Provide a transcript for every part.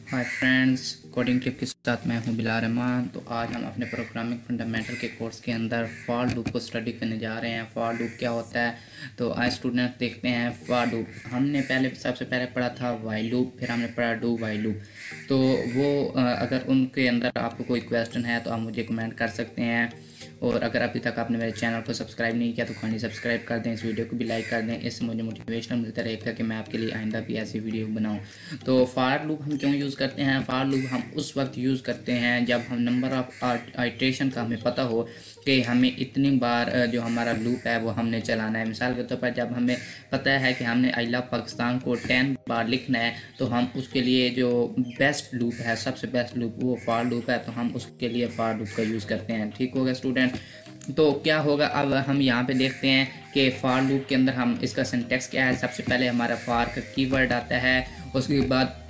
Hi friends, coding tip के साथ मैं हूं बिलाल रहमान। तो आज हम अपने प्रोग्रामिंग फंडामेंटल के कोर्स के अंदर फॉर लूप को स्टडी करने जा रहे हैं। फॉर लूप क्या होता है, तो आज स्टूडेंट देखते हैं। फॉर लूप हमने सबसे पहले पढ़ा था वाइल लूप, फिर हमने पढ़ा डू वाइल लूप। तो वो अगर उनके अंदर आपको कोई क्वेश्चन है तो आप मुझे कमेंट कर सकते हैं। और अगर अभी तक आपने मेरे चैनल को सब्सक्राइब नहीं किया तो खाली सब्सक्राइब कर दें, इस वीडियो को भी लाइक कर दें। इससे मुझे मोटिवेशन मिलता रहेगा कि मैं आपके लिए आइंदा भी ऐसी वीडियो बनाऊं। तो फॉर लूप हम क्यों यूज़ करते हैं? फॉर लूप हम उस वक्त यूज़ करते हैं जब हम नंबर ऑफ आइट्रेशन का हमें पता हो कि हमें इतनी बार जो हमारा लूप है वो हमने चलाना है। मिसाल के तौर पर जब हमें पता है कि हमने आई लव पाकिस्तान को 10 बार लिखना है, तो हम उसके लिए जो बेस्ट लूप है, सबसे बेस्ट लूप वो फॉर लूप है, तो हम उसके लिए फॉर लूप का यूज़ करते हैं। ठीक होगा स्टूडेंट? तो क्या होगा, अब हम यहाँ पे देखते हैं कि फॉर लूप के अंदर हम इसका सिंटेक्स क्या है। सबसे पहले हमारा फॉर का कीवर्ड आता है, उसके बाद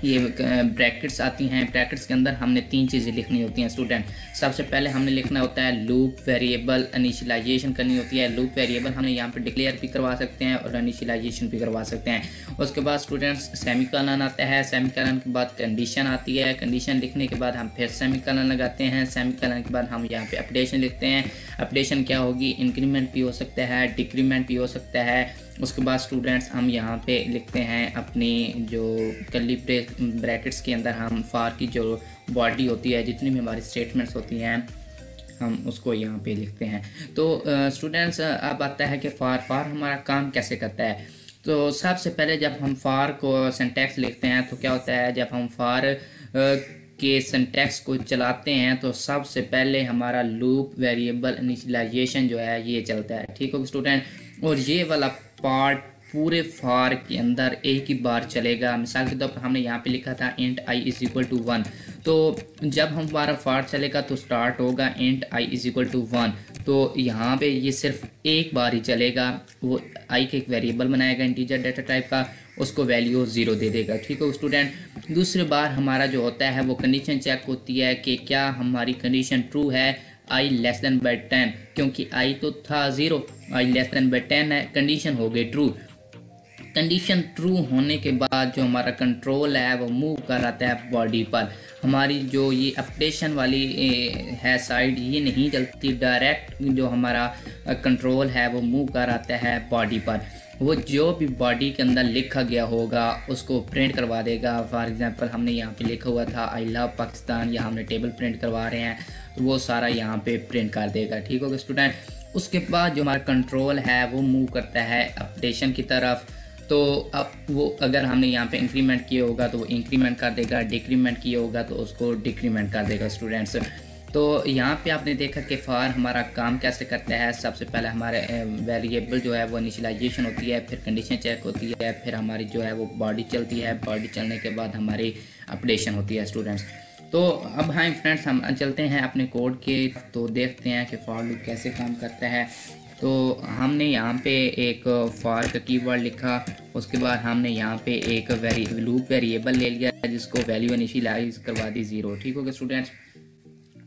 ये ब्रैकेट्स आती हैं। ब्रैकेट्स के अंदर हमने 3 चीज़ें लिखनी होती हैं स्टूडेंट। सबसे पहले हमने लिखना होता है लूप वेरिएबल, इनिशियलाइजेशन करनी होती है। लूप वेरिएबल हमने यहाँ पे डिक्लेयर भी करवा सकते हैं और इनिशियलाइजेशन भी करवा सकते हैं। उसके बाद स्टूडेंट्स सेमीकोलन आता है। सेमीकोलन के बाद कंडीशन आती है। कंडीशन लिखने के बाद हम फिर सेमीकोलन लगाते हैं। सेमीकोलन के बाद हम यहाँ पे अपडेशन लिखते हैं। अपडेशन क्या होगी, इंक्रीमेंट भी हो सकता है, डिक्रीमेंट भी हो सकता है। उसके बाद स्टूडेंट्स हम यहाँ पे लिखते हैं अपनी जो कर्ली ब्रैकेट्स के अंदर हम फॉर की जो बॉडी होती है, जितनी भी हमारी स्टेटमेंट्स होती हैं, हम उसको यहाँ पे लिखते हैं। तो स्टूडेंट्स अब आता है कि फॉर हमारा काम कैसे करता है। तो सबसे पहले जब हम फॉर को सिंटैक्स लिखते हैं तो क्या होता है, जब हम फॉर के सिंटैक्स को चलाते हैं तो सबसे पहले हमारा लूप वेरिएबल इनिशियलाइजेशन जो है ये चलता है। ठीक होगा स्टूडेंट? और ये वाला पार्ट पूरे फॉर के अंदर एक ही बार चलेगा। मिसाल के तौर पर हमने यहाँ पे लिखा था int I is equal to 1, तो जब हमारा फॉर चलेगा तो स्टार्ट होगा int I is equal to 1। तो यहाँ पे ये सिर्फ एक बार ही चलेगा। वो आई के एक वेरिएबल बनाएगा इंटीजर डेटा टाइप का, उसको वैल्यू 0 दे देगा। ठीक है स्टूडेंट? दूसरी बार हमारा जो होता है वो कंडीशन चेक होती है कि क्या हमारी कंडीशन ट्रू है, आई लेस देन बाई 10, क्योंकि आई तो था 0, आई लेस देन बाई 10 है, कंडीशन हो गई ट्रू। कंडीशन ट्रू होने के बाद जो हमारा कंट्रोल है वो मूव कर आता है बॉडी पर। हमारी जो ये अपडेशन वाली है साइड, ये नहीं चलती, डायरेक्ट जो हमारा कंट्रोल है वो मूव कर आता है बॉडी पर। वो जो भी बॉडी के अंदर लिखा गया होगा उसको प्रिंट करवा देगा। फॉर एग्जांपल हमने यहाँ पे लिखा हुआ था आई लव पाकिस्तान, या हमने टेबल प्रिंट करवा रहे हैं, तो वो सारा यहाँ पे प्रिंट कर देगा। ठीक होगा स्टूडेंट? उसके बाद जो हमारा कंट्रोल है वो मूव करता है अपडेशन की तरफ। तो अब वो अगर हमने यहाँ पे इंक्रीमेंट किया होगा तो वो इंक्रीमेंट कर देगा, डिक्रीमेंट किया होगा तो उसको डिक्रीमेंट कर देगा स्टूडेंट्स। तो यहाँ पे आपने देखा कि फॉर हमारा काम कैसे करता है। सबसे पहले हमारे वेरिएबल जो है वो इनिशियलाइजेशन होती है, फिर कंडीशन चेक होती है, फिर हमारी जो है वो बॉडी चलती है, बॉडी चलने के बाद हमारी अपडेशन होती है स्टूडेंट्स। तो अब हाँ फ्रेंड्स, हम चलते हैं अपने कोड के, तो देखते हैं कि फॉर लूप कैसे काम करता है। तो हमने यहाँ पे एक फॉर का कीवर्ड लिखा, उसके बाद हमने यहाँ पे एक लूप वेरिएबल ले लिया जिसको वैल्यू इनिशियलाइज करवा दी 0। ठीक होगा स्टूडेंट्स?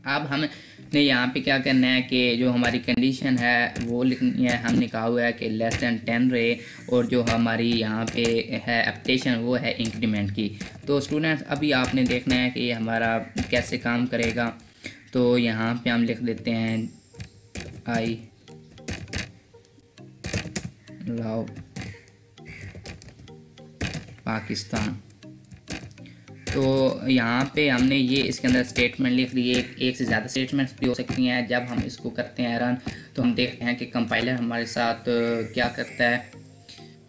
अब हमने यहाँ पे क्या करना है कि जो हमारी कंडीशन है वो लिखनी है। हमने कहा हुआ है कि लेस दैन 10 रहे, और जो हमारी यहाँ पे है अपडेशन वो है इंक्रीमेंट की। तो स्टूडेंट्स अभी आपने देखना है कि ये हमारा कैसे काम करेगा। तो यहाँ पे हम लिख देते हैं आई लव पाकिस्तान। तो यहाँ पे हमने ये इसके अंदर स्टेटमेंट लिख ली। एक से ज़्यादा स्टेटमेंट्स भी हो सकती हैं। जब हम इसको करते हैं रन तो हम देखते हैं कि कंपाइलर हमारे साथ क्या करता है।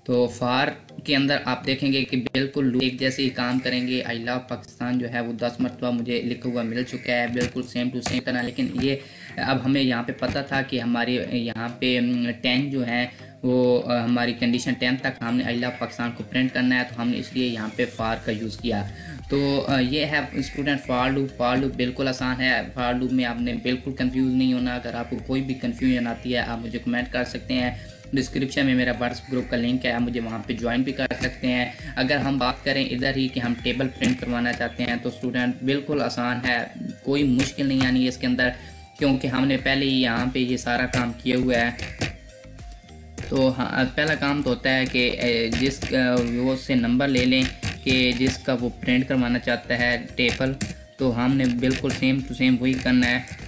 तो फॉर के अंदर आप देखेंगे कि बिल्कुल एक जैसे ही काम करेंगे। आई लव पाकिस्तान जो है वो 10 मरतबा मुझे लिखा हुआ मिल चुका है, बिल्कुल सेम टू सेम तरह। लेकिन ये अब हमें यहाँ पे पता था कि हमारे यहाँ पे 10 जो है वो हमारी कंडीशन 10 तक हमने आई लव पाकिस्तान को प्रिंट करना है, तो हमने इसलिए यहाँ पे फॉर का यूज़ किया। तो ये है student for loop. For loop बिल्कुल आसान है। फॉर लूप में आपने बिल्कुल कंफ्यूज नहीं होना। अगर आपको कोई भी कंफ्यूजन आती है आप मुझे कमेंट कर सकते हैं। डिस्क्रिप्शन में मेरा व्हाट्सएप ग्रुप का लिंक है, आप मुझे वहाँ पे ज्वाइन भी कर सकते हैं। अगर हम बात करें इधर ही कि हम टेबल प्रिंट करवाना चाहते हैं तो स्टूडेंट बिल्कुल आसान है, कोई मुश्किल नहीं आनी है इसके अंदर, क्योंकि हमने पहले ही यहाँ पे ये सारा काम किया हुआ है। तो हाँ, पहला काम तो होता है कि जिस वो से नंबर ले लें कि जिसका वो प्रिंट करवाना चाहता है टेबल, तो हमने बिल्कुल सेम टू सेम वही करना है।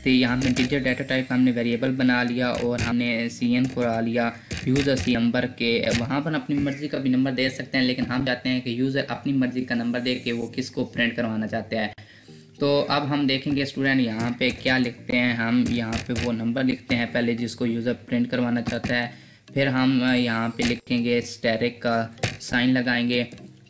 तो यहाँ पे इंटीजर डाटा टाइप हमने वेरिएबल बना लिया और हमने CN को आ लिया यूज़र सी नंबर के। वहाँ पर अपनी मर्ज़ी का भी नंबर दे सकते हैं, लेकिन हम चाहते हैं कि यूज़र अपनी मर्ज़ी का नंबर दे के वो किसको प्रिंट करवाना चाहते हैं। तो अब हम देखेंगे स्टूडेंट यहाँ पे क्या लिखते हैं। हम यहाँ पे वो नंबर लिखते हैं पहले जिसको यूज़र प्रिंट करवाना चाहता है, फिर हम यहाँ पे लिखेंगे स्टैटिक का साइन लगाएंगे,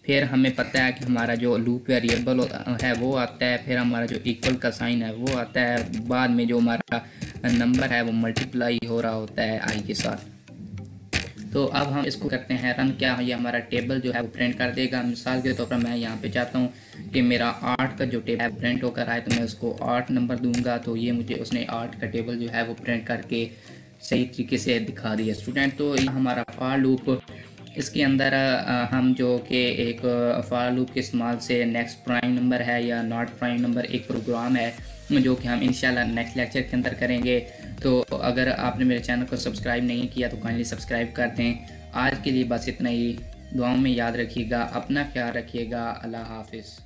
फिर हमें पता है कि हमारा जो लूप वेरिएबल है वो आता है, फिर हमारा जो इक्वल का साइन है वो आता है, बाद में जो हमारा नंबर है वो मल्टीप्लाई हो रहा होता है आई के साथ। तो अब हम इसको करते हैं रन। क्या ये हमारा टेबल जो है वो प्रिंट कर देगा। मिसाल के तौर पर मैं यहाँ पे चाहता हूँ कि मेरा 8 का जो टेबल है प्रिंट होकर आए, तो मैं उसको 8 नंबर दूंगा, तो ये मुझे उसने 8 का टेबल जो है वो प्रिंट करके सही तरीके से दिखा दिया स्टूडेंट। तो ये हमारा फॉर लूप, इसके अंदर हम जो कि एक फॉर लूप के इस्तेमाल से नेक्स्ट प्राइम नंबर है या नॉट प्राइम नंबर एक प्रोग्राम है जो कि हम इंशाल्लाह नेक्स्ट लेक्चर के अंदर करेंगे। तो अगर आपने मेरे चैनल को सब्सक्राइब नहीं किया तो काइंडली सब्सक्राइब कर दें। आज के लिए बस इतना ही। दुआओं में याद रखिएगा, अपना ख्याल रखिएगा। अल्लाह हाफिज़।